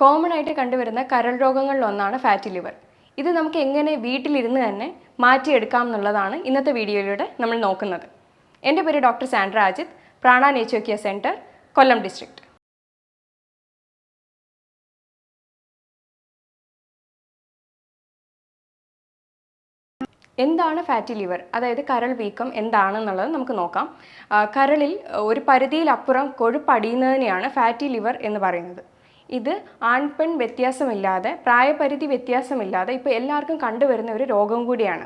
Common ആയിട്ട് കണ്ടുവരുന്ന കരൾ രോഗങ്ങളിലൊന്നാണ് ഫാറ്റി ലിവർ. ഇത് നമുക്ക് എങ്ങനെ വീട്ടിലിരുന്ന് തന്നെ മാറ്റിയെടുക്കാം എന്നുള്ളതാണ് ഇന്നത്തെ വീഡിയോയിലൂടെ നമ്മൾ നോക്കുന്നത്. എൻ്റെ പേര് doctor Sandra Ajith, Prana nature care centre, Kollam district. എന്താണ് ഫാറ്റി ലിവർ, അതായത് കരൾ വീക്കം എന്താണെന്നുള്ളത് നമുക്ക് നോക്കാം. കരളിൽ ഒരു പരിധിയിലപ്പുറം കൊഴുപ്പടിയുന്നതിനെയാണ് ഫാറ്റി ലിവർ എന്ന് പറയുന്നത്. ഇത് ആൺപെൺ വ്യത്യാസമില്ലാതെ, പ്രായപരിധി വ്യത്യാസമില്ലാതെ ഇപ്പോൾ എല്ലാവർക്കും കണ്ടുവരുന്ന ഒരു രോഗം കൂടിയാണ്.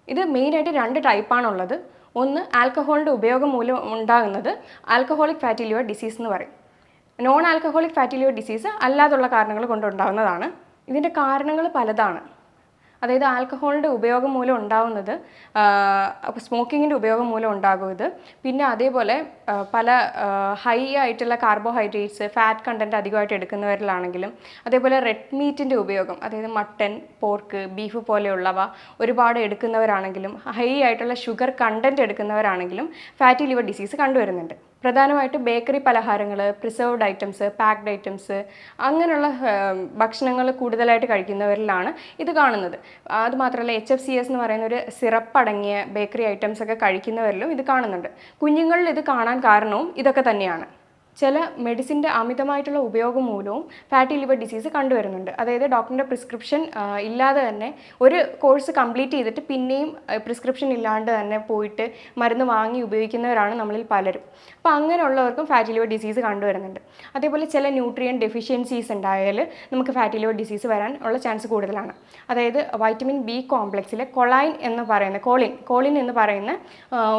ഇത് മെയിനായിട്ട് 2 ടൈപ്പാണുള്ളത്. ഒന്ന് ആൽക്കഹോളിൻ്റെ ഉപയോഗം മൂലം ഉണ്ടാകുന്നത് ആൽക്കഹോളിക് ഫാറ്റി ലിവർ ഡിസീസ് എന്ന് പറയും. Non alcoholic fatty liver disease അല്ലാതുള്ള കാരണങ്ങൾ കൊണ്ടുണ്ടാകുന്നതാണ്. ഇതിൻ്റെ കാരണങ്ങൾ പലതാണ്. അതായത് ആൽക്കഹോളിൻ്റെ ഉപയോഗം മൂലം ഉണ്ടാകുന്നത്, സ്മോക്കിങ്ങിൻ്റെ ഉപയോഗം മൂലം ഉണ്ടാകുന്നത്, പിന്നെ അതേപോലെ പല ഹൈ ആയിട്ടുള്ള കാർബോഹൈഡ്രേറ്റ്സ്, ഫാറ്റ് കണ്ടൻറ്റ് അധികമായിട്ട് എടുക്കുന്നവരിലാണെങ്കിലും, അതേപോലെ റെഡ് മീറ്റിൻ്റെ ഉപയോഗം, അതായത് മട്ടൻ, പോർക്ക്, ബീഫ് പോലെയുള്ളവ ഒരുപാട് എടുക്കുന്നവരാണെങ്കിലും, ഹൈ ആയിട്ടുള്ള ഷുഗർ കണ്ടൻറ്റ് എടുക്കുന്നവരാണെങ്കിലും ഫാറ്റി ലിവർ ഡിസീസ് കണ്ടുവരുന്നുണ്ട്. പ്രധാനമായിട്ട് ബേക്കറി പലഹാരങ്ങൾ, പ്രിസർവ്ഡ് ഐറ്റംസ്, പാക്ഡ് ഐറ്റംസ്, അങ്ങനെയുള്ള ഭക്ഷണങ്ങൾ കൂടുതലായിട്ട് കഴിക്കുന്നവരിലാണ് ഇത് കാണുന്നത്. അതുമാത്രമല്ല HFCS എന്ന് പറയുന്ന ഒരു സിറപ്പ് അടങ്ങിയ ബേക്കറി ഐറ്റംസ് ഒക്കെ കഴിക്കുന്നവരിലും ഇത് കാണുന്നുണ്ട്. കുഞ്ഞുങ്ങളിൽ ഇത് കാണാൻ കാരണവും ഇതൊക്കെ തന്നെയാണ്. ചില മെഡിസിൻ്റെ അമിതമായിട്ടുള്ള ഉപയോഗം മൂലവും ഫാറ്റി ലിവർ ഡിസീസ് കണ്ടുവരുന്നുണ്ട്. അതായത് ഡോക്ടറിൻ്റെ പ്രിസ്ക്രിപ്ഷൻ ഇല്ലാതെ തന്നെ ഒരു കോഴ്സ് കംപ്ലീറ്റ് ചെയ്തിട്ട് പിന്നെയും പ്രിസ്ക്രിപ്ഷൻ ഇല്ലാണ്ട് തന്നെ പോയിട്ട് മരുന്ന് വാങ്ങി ഉപയോഗിക്കുന്നവരാണ് നമ്മളിൽ പലരും. അപ്പോൾ അങ്ങനെയുള്ളവർക്കും ഫാറ്റി ലിവർ ഡിസീസ് കണ്ടുവരുന്നുണ്ട്. അതേപോലെ ചില ന്യൂട്രിയൻ ഡെഫിഷ്യൻസീസ് ഉണ്ടായാൽ നമുക്ക് ഫാറ്റി ലിവർ ഡിസീസ് വരാൻ ഉള്ള ചാൻസ് കൂടുതലാണ്. അതായത് വൈറ്റമിൻ B കോംപ്ലക്സിലെ കോളിൻ എന്ന് പറയുന്ന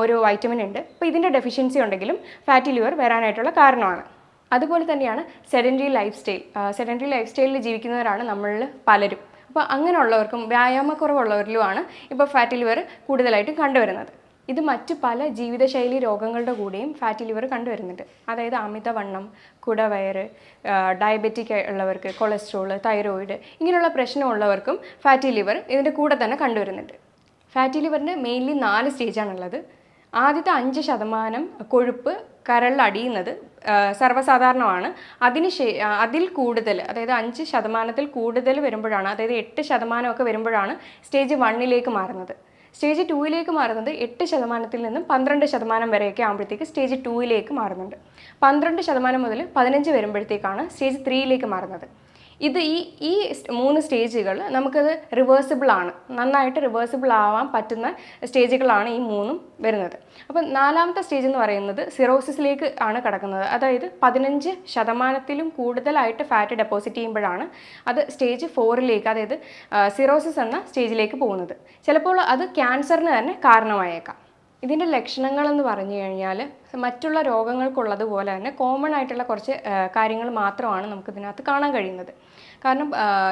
ഒരു വൈറ്റമിൻ ഉണ്ട്. അപ്പോൾ ഇതിൻ്റെ ഡെഫിഷ്യൻസി ഉണ്ടെങ്കിലും ഫാറ്റി ലിവർ വരാനായിട്ടുള്ള കാരണമാണ്. അതുപോലെ തന്നെയാണ് സെഡൻറ്ററി ലൈഫ് സ്റ്റൈലിൽ ജീവിക്കുന്നവരാണ് നമ്മളിൽ പലരും. അപ്പോൾ അങ്ങനെയുള്ളവർക്കും വ്യായാമക്കുറവുള്ളവരിലുമാണ് ഇപ്പോൾ ഫാറ്റി ലിവർ കൂടുതലായിട്ടും കണ്ടുവരുന്നത്. ഇത് മറ്റ് പല ജീവിതശൈലി രോഗങ്ങളുടെ കൂടെയും ഫാറ്റി ലിവർ കണ്ടുവരുന്നുണ്ട്. അതായത് അമിതവണ്ണം, കുടവയറ്, ഡയബറ്റിക് ഉള്ളവർക്ക്, കൊളസ്ട്രോൾ, തൈറോയിഡ്, ഇങ്ങനെയുള്ള പ്രശ്നമുള്ളവർക്കും ഫാറ്റി ലിവർ ഇതിൻ്റെ കൂടെ തന്നെ കണ്ടുവരുന്നുണ്ട്. ഫാറ്റി ലിവറിന് മെയിൻലി 4 സ്റ്റേജാണുള്ളത്. ആദ്യത്തെ 5% കൊഴുപ്പ് കരളിൽ അടിയുന്നത് സർവ്വസാധാരണമാണ്. അതിൽ കൂടുതൽ, അതായത് 5% കൂടുതൽ വരുമ്പോഴാണ്, അതായത് 8% വരുമ്പോഴാണ് സ്റ്റേജ് 1 മാറുന്നത്. സ്റ്റേജ് 2 മാറുന്നത് 8% നിന്നും 12% വരെയൊക്കെ ആകുമ്പോഴത്തേക്ക് സ്റ്റേജ് 2 മാറുന്നുണ്ട്. 12% മുതൽ 15 വരുമ്പോഴത്തേക്കാണ് സ്റ്റേജ് 3 മാറുന്നത്. ഇത് ഈ 3 സ്റ്റേജുകൾ നമുക്കത് റിവേഴ്സിബിളാണ്, നന്നായിട്ട് റിവേഴ്സിബിൾ ആവാൻ പറ്റുന്ന സ്റ്റേജുകളാണ് ഈ 3 വരുന്നത്. അപ്പം 4ാമത്തെ സ്റ്റേജ് എന്ന് പറയുന്നത് സിറോസിസിലേക്ക് ആണ് കിടക്കുന്നത്. അതായത് 15%-ലും കൂടുതലായിട്ട് ഫാറ്റ് ഡെപ്പോസിറ്റ് ചെയ്യുമ്പോഴാണ് അത് സ്റ്റേജ് 4 അതായത് സിറോസിസ് എന്ന സ്റ്റേജിലേക്ക് പോകുന്നത്. ചിലപ്പോൾ അത് ക്യാൻസറിന് തന്നെ കാരണമായേക്കാം. ഇതിൻ്റെ ലക്ഷണങ്ങളെന്ന് പറഞ്ഞു കഴിഞ്ഞാൽ മറ്റുള്ള രോഗങ്ങൾക്കുള്ളതുപോലെ തന്നെ കോമൺ ആയിട്ടുള്ള കുറച്ച് കാര്യങ്ങൾ മാത്രമാണ് നമുക്കിതിനകത്ത് കാണാൻ കഴിയുന്നത്. കാരണം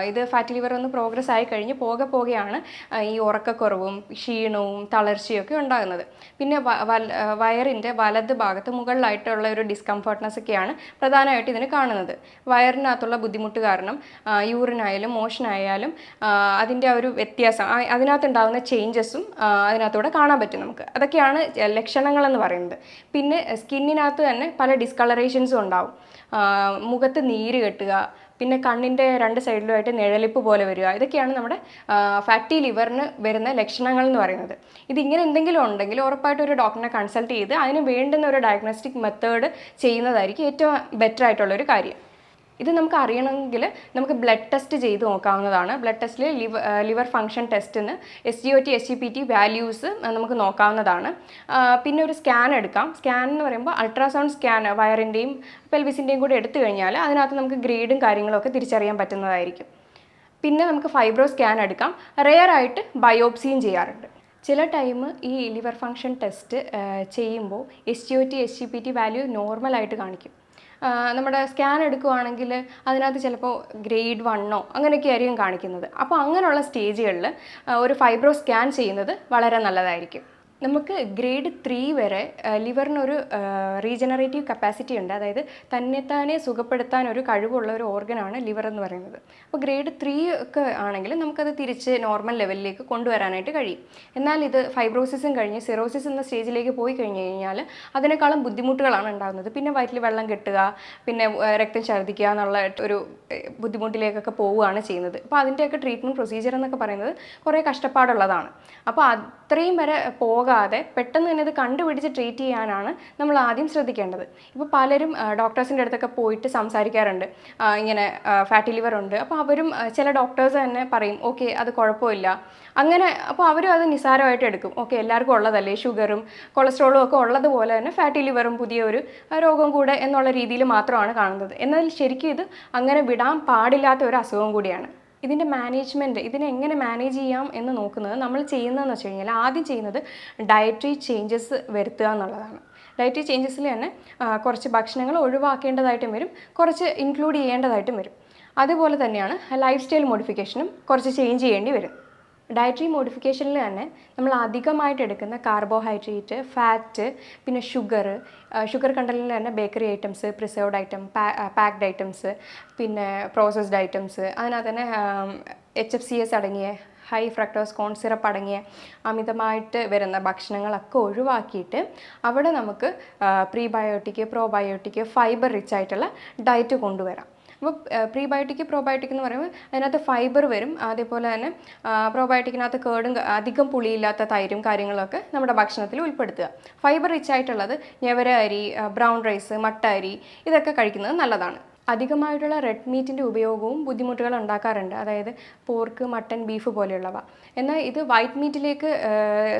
ഇത് ഫാറ്റി ലിവർ ഒന്ന് പ്രോഗ്രസ് ആയി കഴിഞ്ഞ് പോകെയാണ് ഈ ഉറക്കക്കുറവും ക്ഷീണവും തളർച്ചയും ഒക്കെ ഉണ്ടാകുന്നത്. പിന്നെ വയറിൻ്റെ വലത് ഭാഗത്ത് മുകളിലായിട്ടുള്ള ഒരു ഡിസ്കംഫർട്ട്നെസ് ഒക്കെയാണ് പ്രധാനമായിട്ട് ഇതിന് കാണുന്നത്. വയറിനകത്തുള്ള ബുദ്ധിമുട്ട് കാരണം യൂറിനായാലും മോഷനായാലും അതിൻ്റെ ഒരു വ്യത്യാസം, അതിനകത്തുണ്ടാകുന്ന ചേഞ്ചസും അതിനകത്തൂടെ കാണാൻ പറ്റും നമുക്ക്. അതൊക്കെയാണ് ലക്ഷണങ്ങളെന്ന് പറയുന്നത്. പിന്നെ സ്കിന്നിനകത്ത് തന്നെ പല ഡിസ്കളറേഷൻസും ഉണ്ടാവും. മുഖത്ത് നീര് കെട്ടുക, പിന്നെ കണ്ണിൻ്റെ 2 സൈഡിലുമായിട്ട് നിഴലിപ്പ് പോലെ വരിക, ഇതൊക്കെയാണ് നമ്മുടെ ഫാറ്റി ലിവറിന് വരുന്ന ലക്ഷണങ്ങൾ എന്ന് പറയുന്നത്. ഇതിങ്ങനെ എന്തെങ്കിലും ഉണ്ടെങ്കിൽ ഉറപ്പായിട്ട് ഒരു ഡോക്ടറിനെ കൺസൾട്ട് ചെയ്ത് അതിന് വേണ്ടുന്ന ഒരു ഡയഗ്നോസ്റ്റിക് മെത്തേഡ് ചെയ്യുന്നതായിരിക്കും ഏറ്റവും ബെറ്റർ ആയിട്ടുള്ളൊരു കാര്യം. ഇത് നമുക്ക് അറിയണമെങ്കിൽ നമുക്ക് ബ്ലഡ് ടെസ്റ്റ് ചെയ്ത് നോക്കാവുന്നതാണ്. ബ്ലഡ് ടെസ്റ്റിൽ ലിവർ ഫങ്ഷൻ ടെസ്റ്റിന് SGOT, SGPT വാല്യൂസ് നമുക്ക് നോക്കാവുന്നതാണ്. പിന്നെ ഒരു സ്കാൻ എടുക്കാം. സ്കാൻ എന്ന് പറയുമ്പോൾ അൾട്രാസൗണ്ട് സ്കാൻ വയറിൻ്റെയും പെൽവിസിൻ്റെയും കൂടെ എടുത്തു കഴിഞ്ഞാൽ അതിനകത്ത് നമുക്ക് ഗ്രേഡും കാര്യങ്ങളൊക്കെ തിരിച്ചറിയാൻ പറ്റുന്നതായിരിക്കും. പിന്നെ നമുക്ക് ഫൈബ്രോ സ്കാൻ എടുക്കാം. റെയർ ആയിട്ട് ബയോപ്സിയും ചെയ്യാറുണ്ട്. ചില ടൈം ഈ ലിവർ ഫങ്ഷൻ ടെസ്റ്റ് ചെയ്യുമ്പോൾ SGOT, SGPT വാല്യൂ നോർമലായിട്ട് കാണിക്കും. നമ്മുടെ സ്കാൻ എടുക്കുകയാണെങ്കിൽ അതിനകത്ത് ചിലപ്പോൾ ഗ്രേഡ് 1 അങ്ങനെയൊക്കെ ആയിരിക്കും കാണിക്കുന്നത്. അപ്പോൾ അങ്ങനെയുള്ള സ്റ്റേജുകളിൽ ഒരു ഫൈബ്രോ സ്കാൻ ചെയ്യുന്നത് വളരെ നല്ലതായിരിക്കും. നമുക്ക് ഗ്രേഡ് 3 വരെ ലിവറിനൊരു റീജനറേറ്റീവ് കപ്പാസിറ്റി ഉണ്ട്. അതായത് തന്നെത്താനെ സുഖപ്പെടുത്താൻ ഒരു കഴിവുള്ള ഒരു ഓർഗനാണ് ലിവർ എന്ന് പറയുന്നത്. അപ്പോൾ ഗ്രേഡ് 3 ഒക്കെ ആണെങ്കിൽ നമുക്കത് തിരിച്ച് നോർമൽ ലെവലിലേക്ക് കൊണ്ടുവരാനായിട്ട് കഴിയും. എന്നാൽ ഇത് ഫൈബ്രോസിസും കഴിഞ്ഞ് സിറോസിസ് എന്ന സ്റ്റേജിലേക്ക് പോയി കഴിഞ്ഞ് കഴിഞ്ഞാൽ അതിനേക്കാളും ബുദ്ധിമുട്ടുകളാണ് ഉണ്ടാകുന്നത്. പിന്നെ വയറ്റിൽ വെള്ളം കെട്ടുക, പിന്നെ രക്തം ഛർദ്ദിക്കുക എന്നുള്ള ഒരു ബുദ്ധിമുട്ടിലേക്കൊക്കെ പോവുകയാണ് ചെയ്യുന്നത്. അപ്പോൾ അതിൻ്റെയൊക്കെ ട്രീറ്റ്മെൻറ്റ് പ്രൊസീജിയർ എന്നൊക്കെ പറയുന്നത് കുറേ കഷ്ടപ്പാടുള്ളതാണ്. അപ്പോൾ അത്രയും വരെ പോകാതെ പെട്ടെന്ന് തന്നെ ഇത് കണ്ടുപിടിച്ച് ട്രീറ്റ് ചെയ്യാനാണ് നമ്മൾ ആദ്യം ശ്രദ്ധിക്കേണ്ടത്. ഇപ്പോൾ പലരും ഡോക്ടേഴ്സിൻ്റെ അടുത്തൊക്കെ പോയിട്ട് സംസാരിക്കാറുണ്ട്, ഇങ്ങനെ ഫാറ്റി ലിവർ ഉണ്ട്. അപ്പോൾ അവരും ചില ഡോക്ടേഴ്സ് തന്നെ പറയും ഓക്കെ അത് കുഴപ്പമില്ല അങ്ങനെ. അപ്പോൾ അവരും അത് നിസ്സാരമായിട്ട് എടുക്കും. ഓക്കെ എല്ലാവർക്കും ഉള്ളതല്ലേ, ഷുഗറും കൊളസ്ട്രോളും ഒക്കെ ഉള്ളതുപോലെ തന്നെ ഫാറ്റി ലിവറും പുതിയൊരു രോഗം കൂടെ എന്നുള്ള രീതിയിൽ മാത്രമാണ് കാണുന്നത്. എന്നാൽ ശരിക്കും ഇത് അങ്ങനെ വിടാൻ പാടില്ലാത്ത ഒരു അസുഖം കൂടിയാണ്. ഇതിൻ്റെ മാനേജ്മെൻറ്റ്, ഇതിനെ എങ്ങനെ മാനേജ് ചെയ്യാം എന്ന് നോക്കുന്നത് നമ്മൾ ചെയ്യുന്നതെന്ന് വെച്ച് കഴിഞ്ഞാൽ ആദ്യം ചെയ്യുന്നത് ഡയറ്ററി ചേഞ്ചസ് വരുത്തുക എന്നുള്ളതാണ്. ഡയറ്ററി ചേഞ്ചസിൽ തന്നെ കുറച്ച് ഭക്ഷണങ്ങൾ ഒഴിവാക്കേണ്ടതായിട്ടും വരും, കുറച്ച് ഇൻക്ലൂഡ് ചെയ്യേണ്ടതായിട്ടും വരും. അതുപോലെ തന്നെയാണ് ലൈഫ് സ്റ്റൈൽ മോഡിഫിക്കേഷനും കുറച്ച് ചേഞ്ച് ചെയ്യേണ്ടി വരും. ഡയറ്ററി മോഡിഫിക്കേഷനിൽ തന്നെ നമ്മൾ അധികമായിട്ട് എടുക്കുന്ന കാർബോഹൈഡ്രേറ്റ്, ഫാറ്റ്, പിന്നെ ഷുഗർ കണ്ടന്റിൽ തന്നെ bakery items, preserved item, packed items, പിന്നെ പ്രോസസ്ഡ് ഐറ്റംസ്, അതിനകത്ത് തന്നെ HFCS അടങ്ങിയ ഹൈ ഫ്രക്ടോസ് കോൺ സിറപ്പ് അടങ്ങിയ അമിതമായിട്ട് വരുന്ന ഭക്ഷണങ്ങളൊക്കെ ഒഴിവാക്കിയിട്ട് അവിടെ നമുക്ക് പ്രീബയോട്ടിക്, പ്രോബയോട്ടിക്, ഫൈബർ റിച്ച് ആയിട്ടുള്ള ഡയറ്റ് കൊണ്ടുവരാം. അപ്പോൾ പ്രീബയോട്ടിക്, പ്രോബയോട്ടിക് എന്ന് പറയുമ്പോൾ അതിനകത്ത് ഫൈബർ വരും. അതേപോലെ തന്നെ പ്രോബയോട്ടിക്കിനകത്ത് കേടും അധികം പുളിയില്ലാത്ത തൈരും കാര്യങ്ങളൊക്കെ നമ്മുടെ ഭക്ഷണത്തിൽ ഉൾപ്പെടുത്തുക. ഫൈബർ റിച്ച് ആയിട്ടുള്ളത് ഞവര അരി, ബ്രൗൺ റൈസ്, മട്ട അരി ഇതൊക്കെ കഴിക്കുന്നത് നല്ലതാണ്. അധികമായിട്ടുള്ള റെഡ് മീറ്റിൻ്റെ ഉപയോഗവും ബുദ്ധിമുട്ടുകൾ ഉണ്ടാക്കാറുണ്ട്, അതായത് പോർക്ക്, മട്ടൻ, ബീഫ് പോലെയുള്ളവ. എന്നാൽ ഇത് വൈറ്റ് മീറ്റിലേക്ക്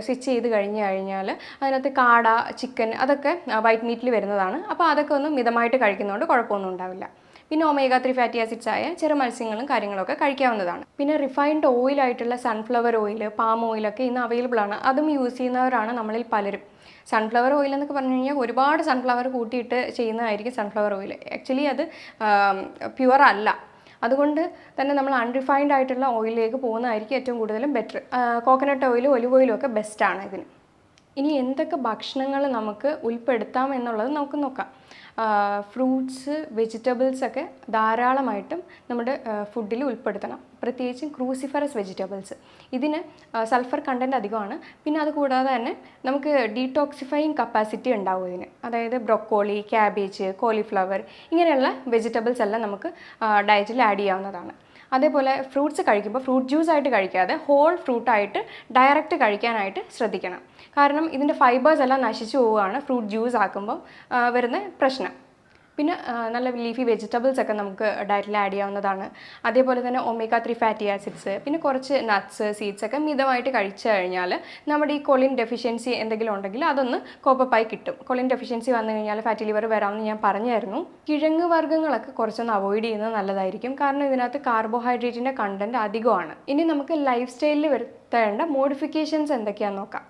സ്വിച്ച് ചെയ്ത് കഴിഞ്ഞാൽ അതിനകത്ത് കാട, ചിക്കൻ അതൊക്കെ വൈറ്റ് മീറ്റിൽ വരുന്നതാണ്. അപ്പോൾ അതൊക്കെ ഒന്ന് മിതമായിട്ട് കഴിക്കുന്നതുകൊണ്ട് കുഴപ്പമൊന്നും ഉണ്ടാവില്ല. പിന്നെ ഒമേഗ 3 ഫാറ്റി ആസിഡ്സ് ആയ ചെറു മത്സ്യങ്ങളും കാര്യങ്ങളൊക്കെ കഴിക്കാവുന്നതാണ്. പിന്നെ റിഫൈൻഡ് ഓയിലായിട്ടുള്ള സൺഫ്ലവർ ഓയിൽ, പാം ഓയിലൊക്കെ ഇന്ന് അവൈലബിൾ ആണ്. അതും യൂസ് ചെയ്യുന്നവരാണ് നമ്മളിൽ പലരും. സൺഫ്ലവർ ഓയിൽ എന്നൊക്കെ പറഞ്ഞു കഴിഞ്ഞാൽ ഒരുപാട് സൺഫ്ലവർ കൂട്ടിയിട്ട് ചെയ്യുന്നതായിരിക്കും സൺഫ്ലവർ ഓയിൽ. ആക്ച്വലി അത് പ്യുവർ അല്ല. അതുകൊണ്ട് തന്നെ നമ്മൾ അൺറിഫൈൻഡ് ആയിട്ടുള്ള ഓയിലിലേക്ക് പോകുന്നതായിരിക്കും ഏറ്റവും കൂടുതലും ബെറ്റർ. കോക്കനട്ട് ഓയിലും ഒലിവ് ഓയിലും ഒക്കെ ബെസ്റ്റാണ് ഇതിന്. ഇനി എന്തൊക്കെ ഭക്ഷണങ്ങൾ നമുക്ക് ഉൾപ്പെടുത്താം എന്നുള്ളത് നമുക്ക് നോക്കാം. ഫ്രൂട്ട്സ്, വെജിറ്റബിൾസ് ഒക്കെ ധാരാളമായിട്ടും നമ്മുടെ ഫുഡിൽ ഉൾപ്പെടുത്തണം. പ്രത്യേകിച്ചും ക്രൂസിഫറസ് വെജിറ്റബിൾസ്. ഇതിന് സൾഫർ കണ്ടൻറ്റ് അധികമാണ്. പിന്നെ അതുകൂടാതെ തന്നെ നമുക്ക് ഡീടോക്സിഫയിങ് കപ്പാസിറ്റി ഉണ്ടാവും ഇതിന്. അതായത് ബ്രൊക്കോളി, ക്യാബേജ്, കോളിഫ്ലവർ ഇങ്ങനെയുള്ള വെജിറ്റബിൾസ് എല്ലാം നമുക്ക് ഡയറ്റിൽ ആഡ് ചെയ്യാവുന്നതാണ്. അതേപോലെ ഫ്രൂട്ട്സ് കഴിക്കുമ്പോൾ ഫ്രൂട്ട് ജ്യൂസ് ആയിട്ട് കഴിക്കാതെ ഹോൾ ഫ്രൂട്ടായിട്ട് ഡയറക്റ്റ് കഴിക്കാനായിട്ട് ശ്രദ്ധിക്കണം. കാരണം ഇതിൻ്റെ ഫൈബേഴ്സ് എല്ലാം നശിച്ചു പോവുകയാണ് ഫ്രൂട്ട് ജ്യൂസ് ആക്കുമ്പോൾ വരുന്ന പ്രശ്നം. പിന്നെ നല്ല ലീഫി വെജിറ്റബിൾസ് ഒക്കെ നമുക്ക് ഡയറ്റിൽ ആഡ് ചെയ്യാവുന്നതാണ്. അതേപോലെ തന്നെ ഒമേഗ 3 ഫാറ്റി ആസിഡ്സ്, പിന്നെ കുറച്ച് നട്ട്സ്, സീഡ്സ് ഒക്കെ മിതമായിട്ട് കഴിച്ചു കഴിഞ്ഞാൽ നമ്മുടെ ഈ കൊളിൻ ഡെഫിഷ്യൻസി എന്തെങ്കിലും ഉണ്ടെങ്കിൽ അതൊന്ന് കോപ്പപ്പായി കിട്ടും. കൊളിൻ ഡെഫിഷ്യൻസി വന്നു കഴിഞ്ഞാൽ ഫാറ്റി ലിവർ വരാമെന്ന് ഞാൻ പറഞ്ഞായിരുന്നു. കിഴങ്ങ് വർഗ്ഗങ്ങളൊക്കെ കുറച്ചൊന്ന് അവോയ്ഡ് ചെയ്യുന്നത് നല്ലതായിരിക്കും. കാരണം ഇതിനകത്ത് കാർബോഹൈഡ്രേറ്റിൻ്റെ കണ്ടൻറ്റ് അധികമാണ്. ഇനി നമുക്ക് ലൈഫ് സ്റ്റൈലിൽ വരുത്തേണ്ട മോഡിഫിക്കേഷൻസ് എന്തൊക്കെയാണെന്ന് നോക്കാം.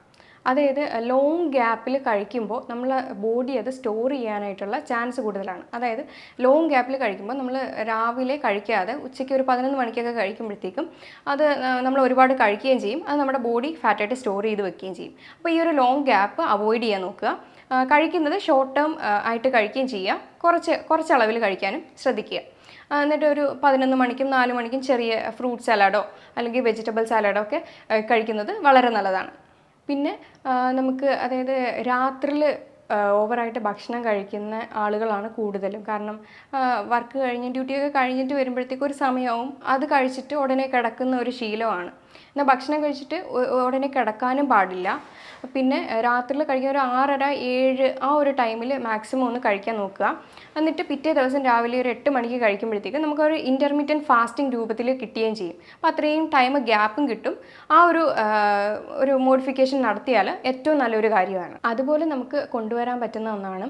അതായത് ലോങ് ഗ്യാപ്പിൽ കഴിക്കുമ്പോൾ നമ്മൾ ബോഡി അത് സ്റ്റോർ ചെയ്യാനായിട്ടുള്ള ചാൻസ് കൂടുതലാണ്. അതായത് ലോങ് ഗ്യാപ്പിൽ കഴിക്കുമ്പോൾ നമ്മൾ രാവിലെ കഴിക്കാതെ ഉച്ചയ്ക്ക് ഒരു 11 മണിക്കൊക്കെ കഴിക്കുമ്പോഴത്തേക്കും അത് നമ്മൾ ഒരുപാട് കഴിക്കുകയും ചെയ്യും. അത് നമ്മുടെ ബോഡി ഫാറ്റായിട്ട് സ്റ്റോർ ചെയ്ത് വെക്കുകയും ചെയ്യും. അപ്പോൾ ഈ ഒരു ലോങ് ഗ്യാപ്പ് അവോയ്ഡ് ചെയ്യാൻ നോക്കുക. കഴിക്കുന്നത് ഷോർട്ട് ടേം ആയിട്ട് കഴിക്കുകയും ചെയ്യുക. കുറച്ച് അളവിൽ കഴിക്കാനും ശ്രദ്ധിക്കുക. എന്നിട്ട് ഒരു 11 മണിക്കും 4 മണിക്കും ചെറിയ ഫ്രൂട്ട് സാലഡോ അല്ലെങ്കിൽ വെജിറ്റബിൾ സാലഡോ ഒക്കെ കഴിക്കുന്നത് വളരെ നല്ലതാണ്. പിന്നെ നമുക്ക് അതായത് രാത്രിയിൽ ഓവറായിട്ട് ഭക്ഷണം കഴിക്കുന്ന ആളുകളാണ് കൂടുതലും. കാരണം വർക്ക് കഴിഞ്ഞ് ഡ്യൂട്ടിയൊക്കെ കഴിഞ്ഞിട്ട് വരുമ്പോഴത്തേക്കും ഒരു സമയവും അത് കഴിച്ചിട്ട് ഉടനെ കിടക്കുന്ന ഒരു ശീലമാണ്. എന്നാൽ ഭക്ഷണം കഴിച്ചിട്ട് ഉടനെ കിടക്കാനും പാടില്ല. പിന്നെ രാത്രിയിൽ കഴിക്കാൻ ഒരു 6:30, 7 ആ ഒരു ടൈമിൽ മാക്സിമം ഒന്ന് കഴിക്കാൻ നോക്കുക. എന്നിട്ട് പിറ്റേ ദിവസം രാവിലെ ഒരു 8 മണിക്ക് കഴിക്കുമ്പോഴത്തേക്കും നമുക്കൊരു ഇൻ്റർമീഡിയറ്റ് ഫാസ്റ്റിംഗ് രൂപത്തിൽ കിട്ടുകയും ചെയ്യും. അപ്പോൾ അത്രയും ടൈം ഗ്യാപ്പും കിട്ടും. ആ ഒരു മോഡിഫിക്കേഷൻ നടത്തിയാൽ ഏറ്റവും നല്ലൊരു കാര്യമാണ്. അതുപോലെ നമുക്ക് കൊണ്ടുവരാൻ പറ്റുന്ന ഒന്നാണ്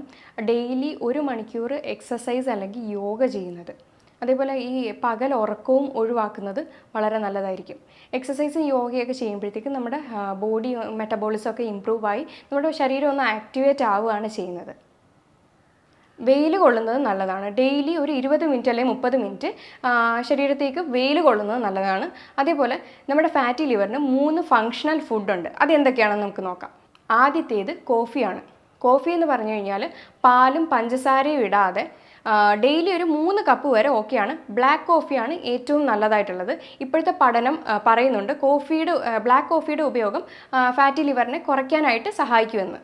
ഡെയിലി 1 മണിക്കൂർ എക്സസൈസ് അല്ലെങ്കിൽ യോഗ ചെയ്യുന്നത്. അതേപോലെ ഈ പകൽ ഉറക്കവും ഒഴിവാക്കുന്നത് വളരെ നല്ലതായിരിക്കും. എക്സസൈസും യോഗയൊക്കെ ചെയ്യുമ്പോഴത്തേക്കും നമ്മുടെ ബോഡി മെറ്റബോളിസം ഒക്കെ ഇമ്പ്രൂവ് ആയി നമ്മുടെ ശരീരം ഒന്ന് ആക്ടിവേറ്റ് ആവുകയാണ് ചെയ്യുന്നത്. വെയിൽ കൊള്ളുന്നത് നല്ലതാണ്. ഡെയിലി ഒരു 20 മിനിറ്റ് അല്ലെങ്കിൽ 30 മിനിറ്റ് ശരീരത്തേക്ക് വെയിൽ കൊള്ളുന്നത് നല്ലതാണ്. അതേപോലെ നമ്മുടെ ഫാറ്റി ലിവറിന് 3 ഫങ്ഷണൽ ഫുഡുണ്ട്. അതെന്തൊക്കെയാണെന്ന് നമുക്ക് നോക്കാം. ആദ്യത്തേത് കോഫിയാണ്. കോഫി എന്ന് പറഞ്ഞു കഴിഞ്ഞാൽ പാലും പഞ്ചസാരയും ഇടാതെ ഡെയിലി ഒരു 3 കപ്പ് വരെ ഓക്കെയാണ്. ബ്ലാക്ക് കോഫിയാണ് ഏറ്റവും നല്ലതായിട്ടുള്ളത്. ഇപ്പോഴത്തെ പഠനം പറയുന്നുണ്ട് ബ്ലാക്ക് കോഫിയുടെ ഉപയോഗം ഫാറ്റി ലിവറിനെ കുറയ്ക്കാനായിട്ട് സഹായിക്കുമെന്ന്.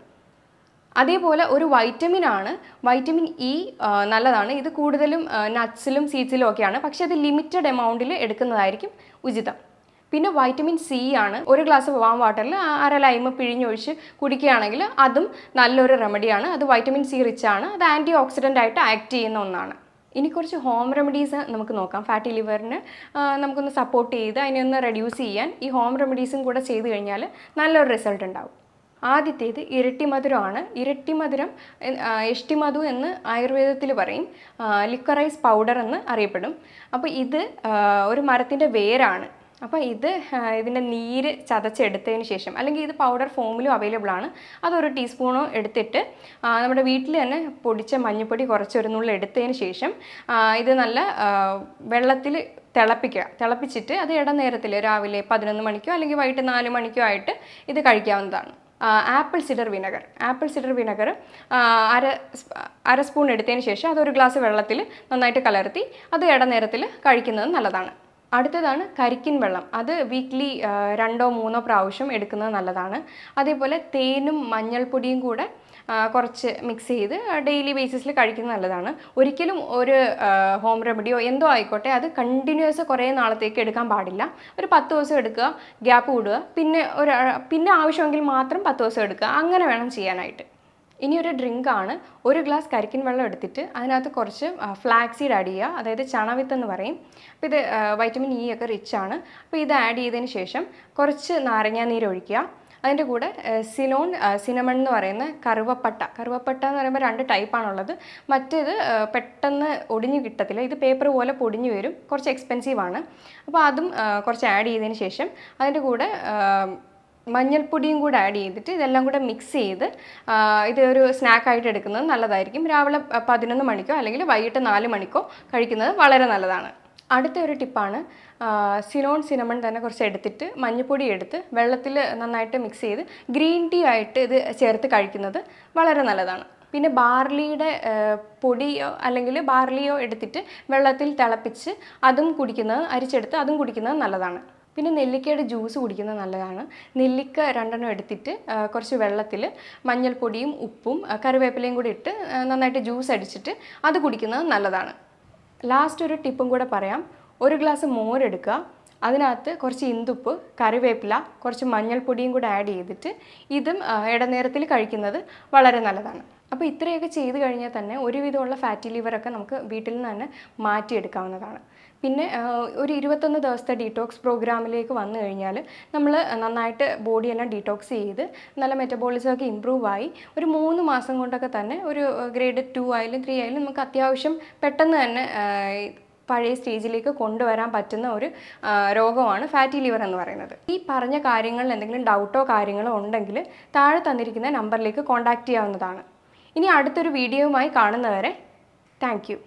അതേപോലെ ഒരു വൈറ്റമിനാണ് വൈറ്റമിൻ ഇ. നല്ലതാണ്. ഇത് കൂടുതലും നട്ട്സിലും സീഡ്സിലും ഒക്കെയാണ്. പക്ഷേ അത് ലിമിറ്റഡ് എമൗണ്ടിൽ എടുക്കുന്നതായിരിക്കും ഉചിതം. പിന്നെ വൈറ്റമിൻ സി ആണ്. ഒരു ഗ്ലാസ് വാം വാട്ടറിൽ 1/2 ലൈമ് പിഴിഞ്ഞൊഴിച്ച് കുടിക്കുകയാണെങ്കിൽ അതും നല്ലൊരു റെമഡിയാണ്. അത് വൈറ്റമിൻ സി റിച്ച് ആണ്. അത് ആൻറ്റി ഓക്സിഡൻ്റ് ആയിട്ട് ആക്ട് ചെയ്യുന്ന ഒന്നാണ്. ഇനി കുറച്ച് ഹോം റെമഡീസ് നമുക്ക് നോക്കാം. ഫാറ്റി ലിവറിന് നമുക്കൊന്ന് സപ്പോർട്ട് ചെയ്ത് അതിനൊന്ന് റെഡ്യൂസ് ചെയ്യാൻ ഈ ഹോം റെമഡീസും കൂടെ ചെയ്ത് കഴിഞ്ഞാൽ നല്ലൊരു റിസൾട്ട് ഉണ്ടാവും. ആദ്യത്തേത് ഇരട്ടിമധുരമാണ്. ഇരട്ടിമധുരം എഷ്ടിമധു എന്ന് ആയുർവേദത്തിൽ പറയും. ലിക്വറൈസ് പൗഡർ എന്ന് അറിയപ്പെടും. അപ്പോൾ ഇത് ഒരു മരത്തിൻ്റെ വേരാണ്. അപ്പോൾ ഇതിൻ്റെ നീര് ചതച്ചെടുത്തതിന് ശേഷം, അല്ലെങ്കിൽ ഇത് പൗഡർ ഫോമിലും അവൈലബിൾ ആണ്, അതൊരു ടീസ്പൂണോ എടുത്തിട്ട് നമ്മുടെ വീട്ടിൽ തന്നെ പൊടിച്ച മഞ്ഞൾപ്പൊടി കുറച്ചൊരു നുള്ളിൽ എടുത്തതിന് ശേഷം ഇത് നല്ല വെള്ളത്തിൽ തിളപ്പിച്ചിട്ട് അത് ഇടനേരത്തിൽ രാവിലെ 11 മണിക്കോ അല്ലെങ്കിൽ വൈകിട്ട് 4 മണിക്കോ ആയിട്ട് ഇത് കഴിക്കാവുന്നതാണ്. ആപ്പിൾ സിഡർ വിനെഗർ അര സ്പൂൺ എടുത്തതിന് ശേഷം അതൊരു ഗ്ലാസ് വെള്ളത്തിൽ നന്നായിട്ട് കലർത്തി അത് ഇടനേരത്തിൽ കഴിക്കുന്നത് നല്ലതാണ്. അടുത്തതാണ് കരിക്കിൻ വെള്ളം. അത് വീക്ക്ലി 2-3 പ്രാവശ്യം എടുക്കുന്നത് നല്ലതാണ്. അതേപോലെ തേനും മഞ്ഞൾപ്പൊടിയും കൂടെ കുറച്ച് മിക്സ് ചെയ്ത് ഡെയിലി ബേസിസിൽ കഴിക്കുന്നത് നല്ലതാണ്. ഒരിക്കലും ഒരു ഹോം റെമഡിയോ എന്തോ ആയിക്കോട്ടെ അത് കണ്ടിന്യൂസ് കുറേ നാളത്തേക്ക് എടുക്കാൻ പാടില്ല. ഒരു 10 ദിവസം എടുക്കുക, ഗ്യാപ്പ് വിടുക, പിന്നെ ആവശ്യമെങ്കിൽ മാത്രം 10 ദിവസം എടുക്കുക. അങ്ങനെ വേണം ചെയ്യാനായിട്ട്. ഇനി ഒരു ഡ്രിങ്കാണ്. 1 ഗ്ലാസ് കരിക്കിൻ വെള്ളം എടുത്തിട്ട് അതിനകത്ത് കുറച്ച് ഫ്ലാക്സ് സീഡ് ആഡ് ചെയ്യുക. അതായത് ചണവിത്ത് എന്ന് പറയും. അപ്പോൾ ഇത് വൈറ്റമിൻ ഇ ഒക്കെ റിച്ച് ആണ്. അപ്പോൾ ഇത് ആഡ് ചെയ്തതിന് ശേഷം കുറച്ച് നാരങ്ങാനീര് ഒഴിക്കുക. അതിൻ്റെ കൂടെ സിനമൺ എന്ന് പറയുന്ന കറുവപ്പട്ട എന്ന് പറയുമ്പോൾ 2 ടൈപ്പാണുള്ളത്. മറ്റേത് പെട്ടെന്ന് ഒടിഞ്ഞു കിട്ടത്തില്ല. ഇത് പേപ്പർ പോലെ പൊടിഞ്ഞു വരും. കുറച്ച് എക്സ്പെൻസീവാണ്. അപ്പോൾ അതും കുറച്ച് ആഡ് ചെയ്തതിന് ശേഷം അതിൻ്റെ കൂടെ മഞ്ഞൾപ്പൊടിയും കൂടെ ആഡ് ചെയ്തിട്ട് ഇതെല്ലാം കൂടെ മിക്സ് ചെയ്ത് ഇത് ഒരു സ്നാക്കായിട്ട് എടുക്കുന്നത് നല്ലതായിരിക്കും. രാവിലെ 11 മണിക്കോ അല്ലെങ്കിൽ വൈകിട്ട് 4 മണിക്കോ കഴിക്കുന്നത് വളരെ നല്ലതാണ്. അടുത്ത ഒരു ടിപ്പാണ് സിനമൺ തന്നെ കുറച്ച് എടുത്തിട്ട് മഞ്ഞൾപ്പൊടി എടുത്ത് വെള്ളത്തിൽ നന്നായിട്ട് മിക്സ് ചെയ്ത് ഗ്രീൻ ടീ ആയിട്ട് ഇത് ചേർത്ത് കഴിക്കുന്നത് വളരെ നല്ലതാണ്. പിന്നെ ബാർലിയുടെ പൊടിയോ അല്ലെങ്കിൽ ബാർലിയോ എടുത്തിട്ട് വെള്ളത്തിൽ തിളപ്പിച്ച് അരിച്ചെടുത്ത് അതും കുടിക്കുന്നത് നല്ലതാണ്. പിന്നെ നെല്ലിക്കയുടെ ജ്യൂസ് കുടിക്കുന്നത് നല്ലതാണ്. നെല്ലിക്ക 2 എടുത്തിട്ട് കുറച്ച് വെള്ളത്തിൽ മഞ്ഞൾപ്പൊടിയും ഉപ്പും കറിവേപ്പിലയും കൂടി ഇട്ട് നന്നായിട്ട് ജ്യൂസ് അടിച്ചിട്ട് അത് കുടിക്കുന്നത് നല്ലതാണ്. ലാസ്റ്റ് ഒരു ടിപ്പും കൂടെ പറയാം. 1 ഗ്ലാസ് മോരെടുക്കുക. അതിനകത്ത് കുറച്ച് ഇന്ദുപ്പ്, കറിവേപ്പില, കുറച്ച് മഞ്ഞൾപ്പൊടിയും കൂടെ ആഡ് ചെയ്തിട്ട് ഇതും ഇടനേരത്തിൽ കഴിക്കുന്നത് വളരെ നല്ലതാണ്. അപ്പോൾ ഇത്രയൊക്കെ ചെയ്ത് കഴിഞ്ഞാൽ തന്നെ ഒരുവിധമുള്ള ഫാറ്റി ലിവറൊക്കെ നമുക്ക് വീട്ടിൽ നിന്ന് തന്നെ മാറ്റിയെടുക്കാവുന്നതാണ്. പിന്നെ ഒരു 21 ദിവസത്തെ ഡീറ്റോക്സ് പ്രോഗ്രാമിലേക്ക് വന്നു കഴിഞ്ഞാൽ നമ്മൾ നന്നായിട്ട് ബോഡിയെല്ലാം ഡീറ്റോക്സ് ചെയ്ത് നല്ല മെറ്റബോളിസമൊക്കെ ഇമ്പ്രൂവ് ആയി ഒരു 3 മാസം കൊണ്ടൊക്കെ തന്നെ ഒരു ഗ്രേഡ് 2 ആയാലും 3 ആയാലും നമുക്ക് അത്യാവശ്യം പെട്ടെന്ന് തന്നെ പഴയ സ്റ്റേജിലേക്ക് കൊണ്ടുവരാൻ പറ്റുന്ന ഒരു രോഗമാണ് ഫാറ്റി ലിവർ എന്ന് പറയുന്നത്. ഈ പറഞ്ഞ കാര്യങ്ങളിൽ എന്തെങ്കിലും ഡൗട്ടോ കാര്യങ്ങളോ ഉണ്ടെങ്കിൽ താഴെ തന്നിരിക്കുന്ന നമ്പറിലേക്ക് കോൺടാക്റ്റ് ചെയ്യാവുന്നതാണ്. ഇനി അടുത്തൊരു വീഡിയോയുമായി കാണുന്നവരെ താങ്ക് യു.